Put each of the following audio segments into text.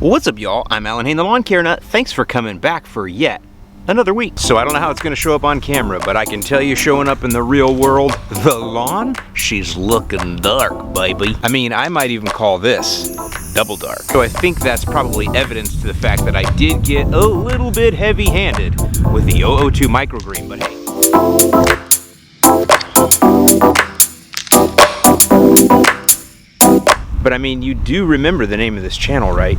What's up, y'all? I'm Alan Hain, the Lawn Care Nut. Thanks for coming back for yet another week. So I don't know how it's gonna show up on camera, but I can tell you showing up in the real world, the lawn, she's looking dark, baby. I mean, I might even call this double dark. So I think that's probably evidence to the fact that I did get a little bit heavy-handed with the 002 microgreen, but hey. But I mean, you do remember the name of this channel, right?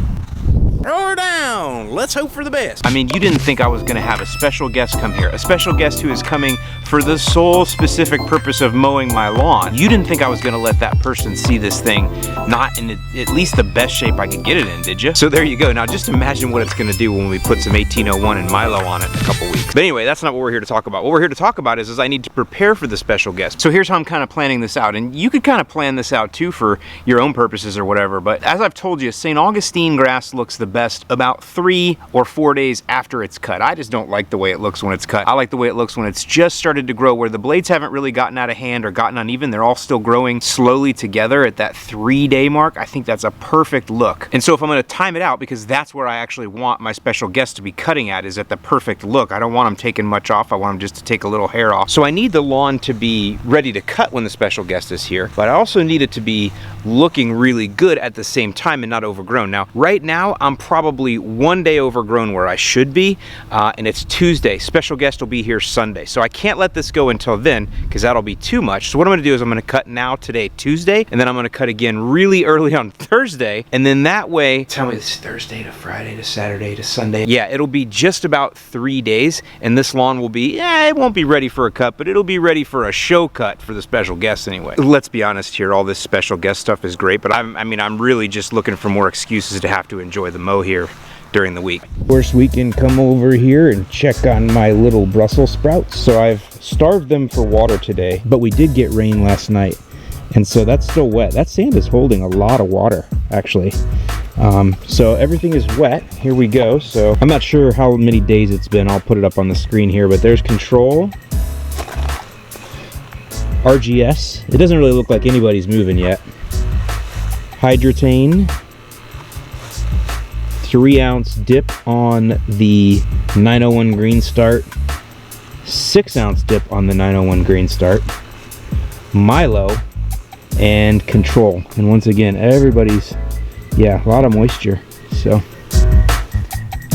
Throw her down! Let's hope for the best. I mean, you didn't think I was gonna have a special guest come here. A special guest who is coming for the sole specific purpose of mowing my lawn. You didn't think I was gonna let that person see this thing not in at least the best shape I could get it in, did you? So there you go. Now just imagine what it's gonna do when we put some 1801 and Milo on it in a couple weeks. But anyway, that's not what we're here to talk about. What we're here to talk about is I need to prepare for the special guest. So here's how I'm kind of planning this out. And you could kind of plan this out too for your own purposes or whatever. But as I've told you, St. Augustine grass looks the best about 3 or 4 days after it's cut. I just don't like the way it looks when it's cut. I like the way it looks when it's just started to grow, where the blades haven't really gotten out of hand or gotten uneven. They're all still growing slowly together at that 3-day mark. I think that's a perfect look. And so if I'm gonna time it out, because that's where I actually want my special guest to be cutting at, is at the perfect look. I don't want them taking much off. I want them just to take a little hair off. So I need the lawn to be ready to cut when the special guest is here, but I also need it to be looking really good at the same time and not overgrown. Now, right now, I'm probably 1 day overgrown where I should be, and it's Tuesday. Special guest will be here Sunday. So I can't let this go until then, because that'll be too much. So what I'm gonna do is I'm gonna cut now today, Tuesday, and then I'm gonna cut again really early on Thursday, and then that way, tell me it's Thursday to Friday to Saturday to Sunday. Yeah, it'll be just about 3 days, and this lawn will be, it won't be ready for a cut, but it'll be ready for a show cut for the special guest anyway. Let's be honest here, all this special guest stuff is great, but I'm really just looking for more excuses to have to enjoy the mow here during the week. Of course, we can come over here and check on my little Brussels sprouts. So I've starved them for water today, but we did get rain last night, and so that's still wet. That sand is holding a lot of water, actually. So everything is wet. Here we go. So I'm not sure how many days it's been. I'll put it up on the screen here, but there's Control, RGS. It doesn't really look like anybody's moving yet. Hydratane, 3-ounce dip on the 901 Green Start, 6-ounce dip on the 901 Green Start, Milo, and Control. And once again, everybody's, a lot of moisture. So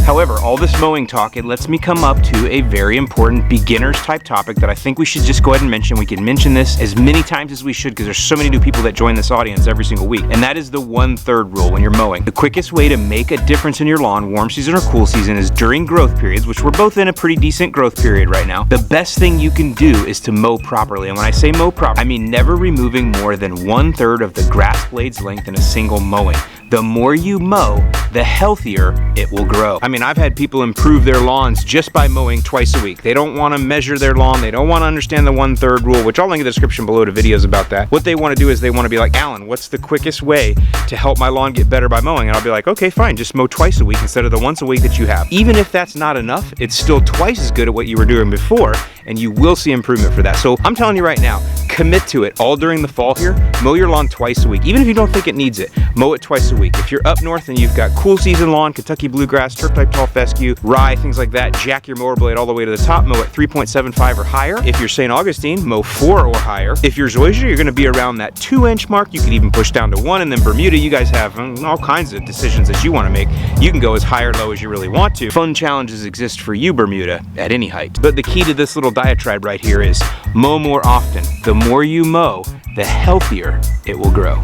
however, all this mowing talk, it lets me come up to a very important beginners type topic that I think we should just go ahead and mention. We can mention this as many times as we should, because there's so many new people that join this audience every single week. And that is the 1/3 rule when you're mowing. The quickest way to make a difference in your lawn, warm season or cool season, is during growth periods, which we're both in a pretty decent growth period right now. The best thing you can do is to mow properly. And when I say mow properly, I mean never removing more than 1/3 of the grass blade's length in a single mowing. The more you mow, the healthier it will grow. I mean, I've had people improve their lawns just by mowing twice a week. They don't want to measure their lawn. They don't want to understand the 1/3 rule, which I'll link in the description below to videos about that. What they want to do is they want to be like, Alan, what's the quickest way to help my lawn get better by mowing? And I'll be like, okay, fine, just mow twice a week instead of the once a week that you have. Even if that's not enough, it's still twice as good at what you were doing before, and you will see improvement for that. So I'm telling you right now, commit to it all during the fall here. Mow your lawn twice a week. Even if you don't think it needs it, mow it twice a week. If you're up north and you've got cool season lawn, Kentucky bluegrass, turf type tall fescue, rye, things like that, jack your mower blade all the way to the top, mow at 3.75 or higher. If you're St. Augustine, mow 4 or higher. If you're Zoysia, you're gonna be around that 2-inch mark. You could even push down to 1, and then Bermuda, you guys have all kinds of decisions that you wanna make. You can go as high or low as you really want to. Fun challenges exist for you, Bermuda, at any height. But the key to this little diatribe right here is mow more often. The more you mow, the healthier it will grow.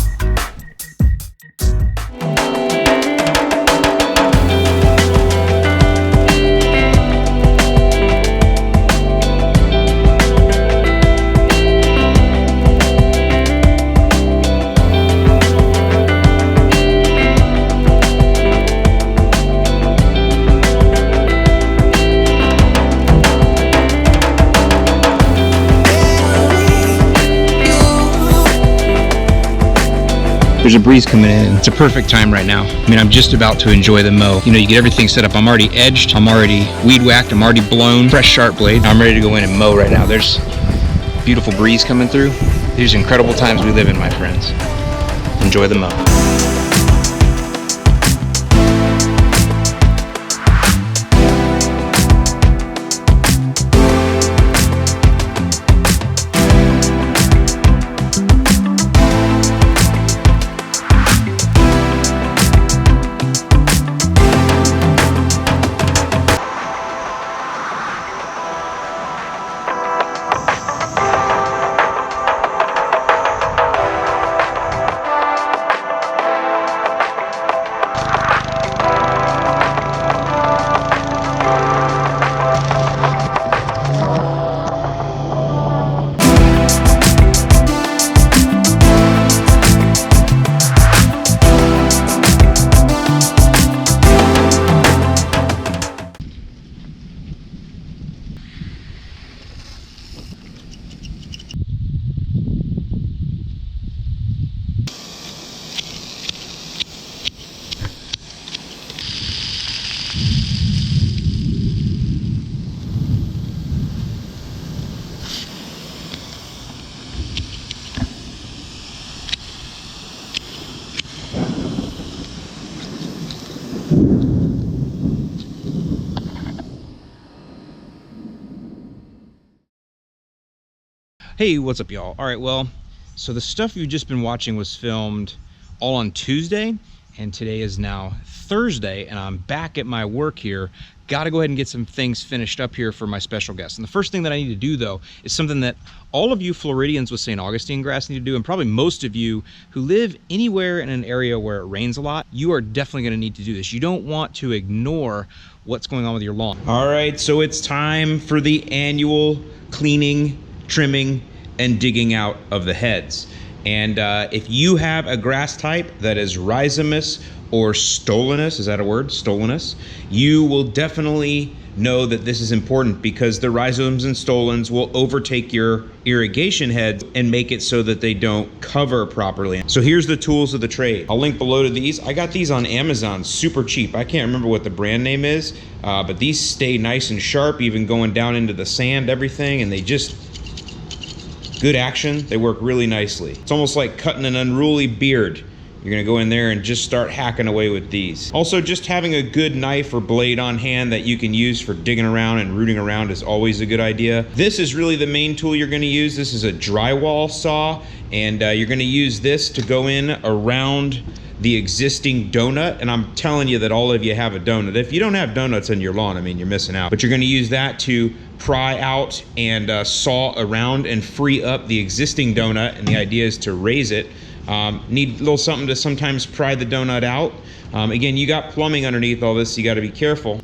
There's a breeze coming in. It's a perfect time right now. I mean, I'm just about to enjoy the mow. You know, you get everything set up. I'm already edged. I'm already weed whacked. I'm already blown. Fresh sharp blade. I'm ready to go in and mow right now. There's beautiful breeze coming through. These incredible times we live in, my friends. Enjoy the mow. Hey, what's up, y'all? All right, well, so the stuff you've just been watching was filmed all on Tuesday, and today is now Thursday, and I'm back at my work here. Got to go ahead and get some things finished up here for my special guest. And the first thing that I need to do, though, is something that all of you Floridians with St. Augustine grass need to do, and probably most of you who live anywhere in an area where it rains a lot, you are definitely going to need to do this. You don't want to ignore what's going on with your lawn. All right, so it's time for the annual cleaning, trimming, and digging out of the heads. And if you have a grass type that is rhizomous or stolonous, is that a word? Stolonous? You will definitely know that this is important because the rhizomes and stolons will overtake your irrigation heads and make it so that they don't cover properly. So here's the tools of the trade. I'll link below to these. I got these on Amazon, super cheap. I can't remember what the brand name is, but these stay nice and sharp, even going down into the sand, everything, and they just, good action. They work really nicely. It's almost like cutting an unruly beard. You're gonna go in there and just start hacking away with these. Also, just having a good knife or blade on hand that you can use for digging around and rooting around is always a good idea. This is really the main tool you're gonna use. This is a drywall saw, and you're gonna use this to go in around the existing donut. And I'm telling you that all of you have a donut. If you don't have donuts in your lawn, I mean, you're missing out. But you're gonna use that to pry out and saw around and free up the existing donut, and the idea is to raise it. Need a little something to sometimes pry the donut out. Again, you got plumbing underneath all this, so you got to be careful.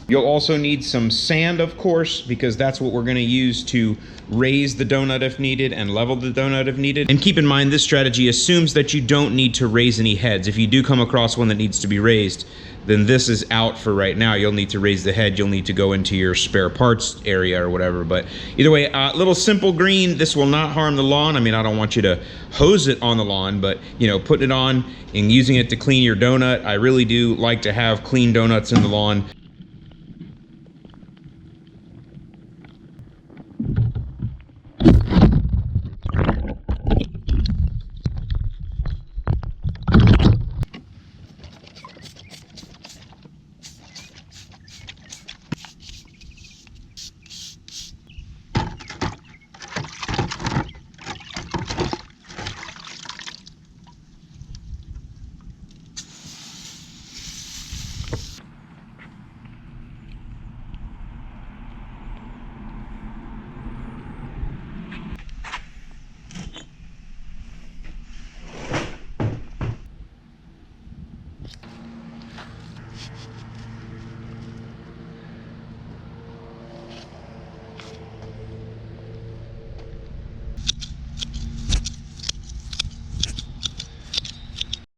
You'll also need some sand, of course, because that's what we're going to use to raise the donut if needed and level the donut if needed. And keep in mind, this strategy assumes that you don't need to raise any heads. If you do come across one that needs to be raised, then this is out for right now. You'll need to raise the head. You'll need to go into your spare parts area or whatever. But either way, little simple green. This will not harm the lawn. I mean, I don't want you to hose it on the lawn, but you know, putting it on and using it to clean your donut. I really do like to have clean donuts in the lawn.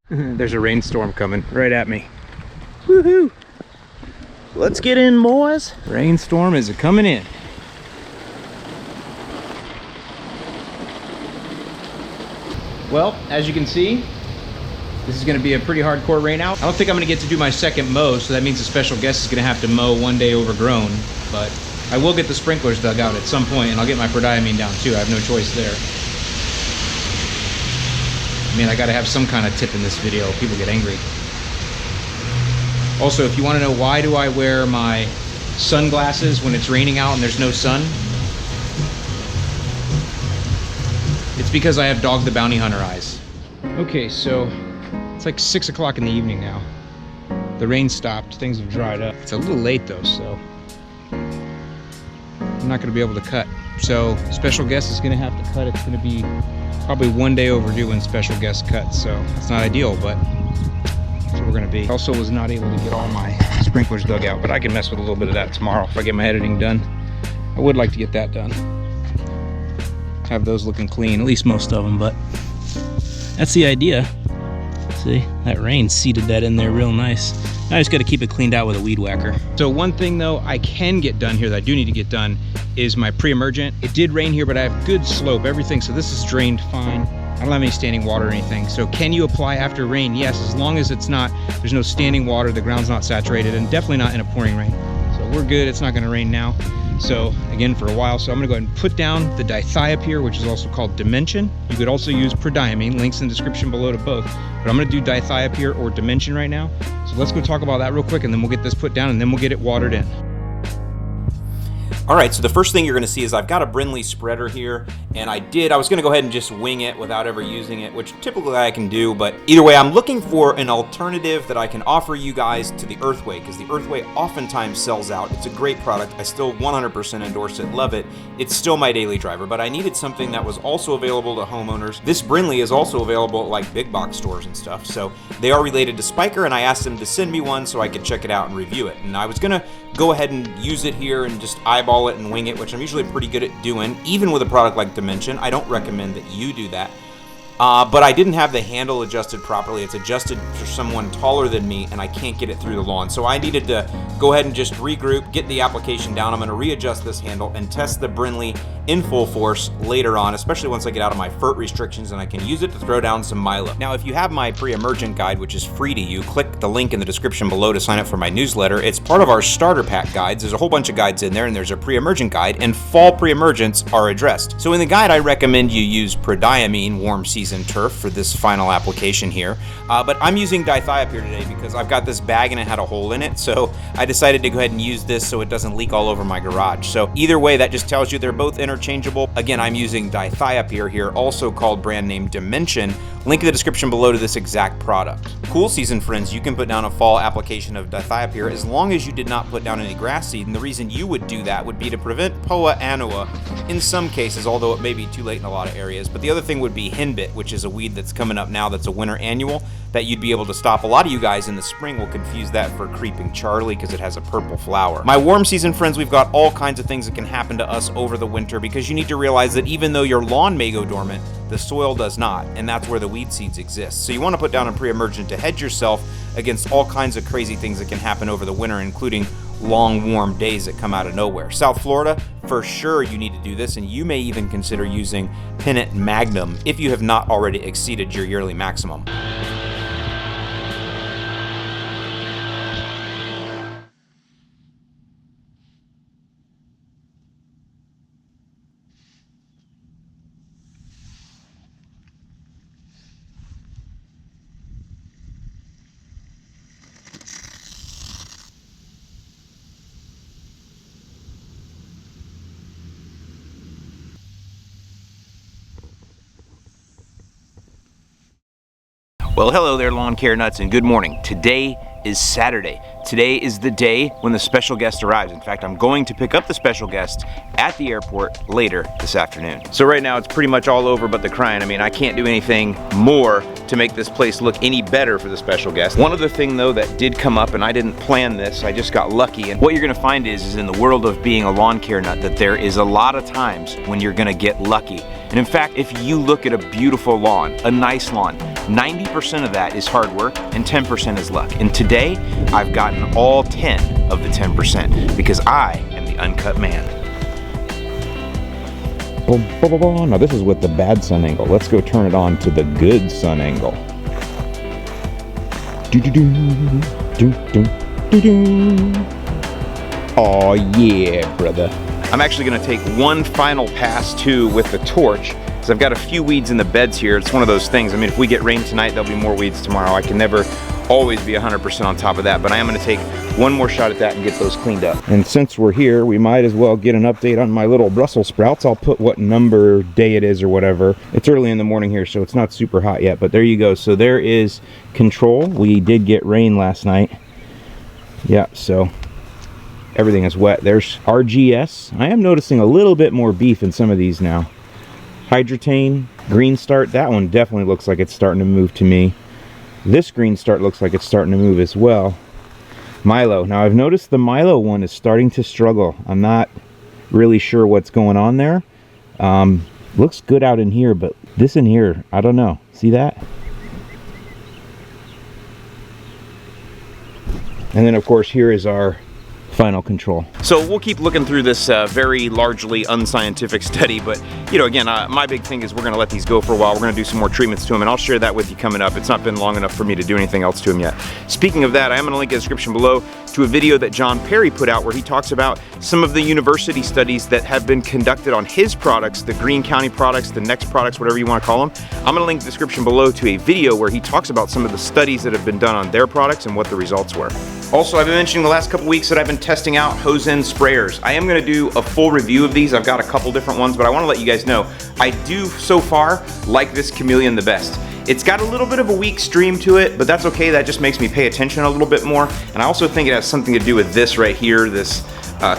There's a rainstorm coming right at me. Woohoo! Let's get in, boys. Rainstorm is coming in. Well, as you can see, this is going to be a pretty hardcore rain out. I don't think I'm going to get to do my second mow, so that means the special guest is going to have to mow one day overgrown. But I will get the sprinklers dug out at some point, and I'll get my prodiamine down too. I have no choice there. I mean, I gotta have some kind of tip in this video. People get angry. Also, if you want to know why do I wear my sunglasses when it's raining out and there's no sun, it's because I have Dog the Bounty Hunter eyes. Okay, so it's like 6 o'clock in the evening now. The rain stopped, things have dried up. It's a little late though, so I'm not gonna be able to cut. So special guest is gonna have to cut. It's gonna be probably one day overdue when special guest cuts, so it's not ideal, but that's what we're gonna be. Also was not able to get all my sprinklers dug out, but I can mess with a little bit of that tomorrow if I get my editing done. I would like to get that done. Have those looking clean, at least most of them, but that's the idea. See, that rain seeded that in there real nice. I just gotta keep it cleaned out with a weed whacker. So one thing though I can get done here that I do need to get done is my Pre-Emergent. It did rain here, but I have good slope, everything, so this is drained fine. I don't have any standing water or anything. So can you apply after rain? Yes, as long as it's not, there's no standing water, the ground's not saturated, and definitely not in a pouring rain. So we're good, it's not gonna rain now. So again, for a while. So I'm gonna go ahead and put down the Dithiopyr, which is also called Dimension. You could also use Pre-Diamine, links in the description below to both. But I'm gonna do Dithiopyr or Dimension right now. So let's go talk about that real quick, and then we'll get this put down, and then we'll get it watered in. All right, so the first thing you're gonna see is I've got a Brindley spreader here, and I was gonna go ahead and just wing it without ever using it, which typically I can do, but either way, I'm looking for an alternative that I can offer you guys to the Earthway, because the Earthway oftentimes sells out. It's a great product. I still 100% endorse it, love it. It's still my daily driver, but I needed something that was also available to homeowners. This Brindley is also available at like big box stores and stuff, so they are related to Spiker, and I asked them to send me one so I could check it out and review it. And I was gonna go ahead and use it here and just eyeball it and wing it, which I'm usually pretty good at doing, even with a product like Dimension. I don't recommend that you do that. But I didn't have the handle adjusted properly. It's adjusted for someone taller than me, and I can't get it through the lawn. So I needed to go ahead and just regroup, get the application down. I'm going to readjust this handle and test the Brindley in full force later on, especially once I get out of my FERT restrictions and I can use it to throw down some Milo. Now, if you have my Pre-Emergent guide, which is free to you, click the link in the description below to sign up for my newsletter. It's part of our starter pack guides. There's a whole bunch of guides in there, and there's a Pre-Emergent guide, and fall Pre-Emergents are addressed. So in the guide, I recommend you use Pre-Diamine warm season turf for this final application here. But I'm using Dithiopyr today because I've got this bag and it had a hole in it, so I decided to go ahead and use this so it doesn't leak all over my garage. So either way, that just tells you they're both interchangeable. Again, I'm using Dithiopyr here, also called brand name Dimension. Link in the description below to this exact product. Cool season friends, you can put down a fall application of Dithiopyr as long as you did not put down any grass seed, and the reason you would do that would be to prevent Poa annua in some cases, although it may be too late in a lot of areas. But the other thing would be henbit, which is a weed that's coming up now that's a winter annual that you'd be able to stop. A lot of you guys in the spring will confuse that for Creeping Charlie because it has a purple flower. My warm season friends, we've got all kinds of things that can happen to us over the winter, because you need to realize that even though your lawn may go dormant, the soil does not, and that's where the weed seeds exist. So you want to put down a Pre-Emergent to hedge yourself against all kinds of crazy things that can happen over the winter, including long warm days that come out of nowhere. South Florida, for sure you need to do this, and you may even consider using Pennant Magnum if you have not already exceeded your yearly maximum. Well, hello there, lawn care nuts, and good morning. Today is Saturday. Today is the day when the special guest arrives. In fact, I'm going to pick up the special guest at the airport later this afternoon. So right now it's pretty much all over but the crying. I mean, I can't do anything more to make this place look any better for the special guest. One other thing though that did come up, and I didn't plan this, I just got lucky, and what you're gonna find is in the world of being a lawn care nut that there is a lot of times when you're gonna get lucky. And in fact, if you look at a beautiful lawn, a nice lawn, 90% of that is hard work and 10% is luck. And today, I've gotten all 10 of the 10% because I am the uncut man. Now this is with the bad sun angle. Let's go turn it on to the good sun angle. Oh yeah, brother. I'm actually gonna take one final pass too with the torch, because I've got a few weeds in the beds here. It's one of those things. I mean, if we get rain tonight, there'll be more weeds tomorrow. I can never always be 100% on top of that, but I am gonna take one more shot at that and get those cleaned up. And since we're here, we might as well get an update on my little Brussels sprouts. I'll put what number day it is or whatever. It's early in the morning here, so it's not super hot yet, but there you go. So there is control. We did get rain last night. Yeah, so everything is wet. There's RGS. I am noticing a little bit more beef in some of these now. Hydrotane, Green Start, that one definitely looks like it's starting to move to me. This Green Start looks like it's starting to move as well. Milo. Now I've noticed the Milo one is starting to struggle. I'm not really sure what's going on there. Looks good out in here, but this in here, I don't know. See that? And then of course here is our final control. So we'll keep looking through this very largely unscientific study, but you know, again, my big thing is we're gonna let these go for a while. We're gonna do some more treatments to them, and I'll share that with you coming up. It's not been long enough for me to do anything else to them yet. Speaking of that, I am gonna link in the description below to a video that John Perry put out where he talks about some of the university studies that have been conducted on his products, the Greene County products, the Next products, whatever you wanna call them. I'm gonna link the description below to a video where he talks about some of the studies that have been done on their products and what the results were. Also, I've been mentioning the last couple weeks that I've been testing out hose end sprayers. I am gonna do a full review of these. I've got a couple different ones, but I wanna let you guys know, I do so far like this Chameleon the best. It's got a little bit of a weak stream to it, but that's okay. That just makes me pay attention a little bit more. And I also think it has something to do with this right here, this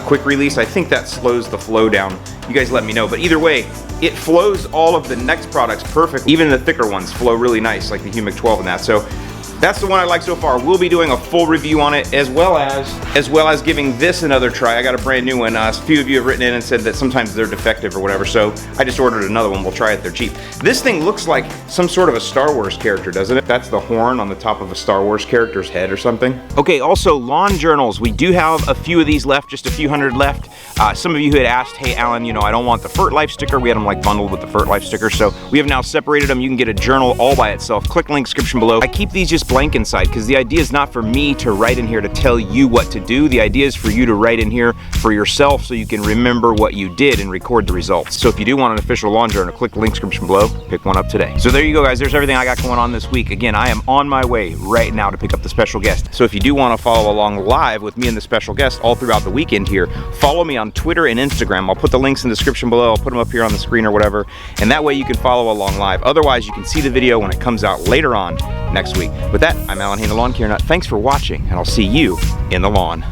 quick release. I think that slows the flow down. You guys let me know. But either way, it flows all of the Next products perfectly. Even the thicker ones flow really nice, like the Humic 12 and that. So that's the one I like so far. We'll be doing a full review on it, as well as giving this another try. I got a brand new one. A few of you have written in and said that sometimes they're defective or whatever, so I just ordered another one. We'll try it. They're cheap. This thing looks like some sort of a Star Wars character, doesn't it? That's the horn on the top of a Star Wars character's head or something. Okay, also lawn journals. We do have a few of these left, just a few hundred left. Some of you had asked, hey Alan, you know, I don't want the Fert Life sticker. We had them like bundled with the Fert Life sticker, so we have now separated them. You can get a journal all by itself. Click link description below. I keep these just blank inside because the idea is not for me to write in here to tell you what to do. The idea is for you to write in here for yourself so you can remember what you did and record the results. So if you do want an official lawn journal, click the link description below, pick one up today. So there you go, guys. There's everything I got going on this week. Again, I am on my way right now to pick up the special guest. So if you do want to follow along live with me and the special guest all throughout the weekend here, follow me on Twitter and Instagram. I'll put the links in the description below. I'll put them up here on the screen or whatever. And that way you can follow along live. Otherwise, you can see the video when it comes out later on next week. With that, I'm Alan Hain, the Lawn Care Nut. Thanks for watching, and I'll see you in the lawn.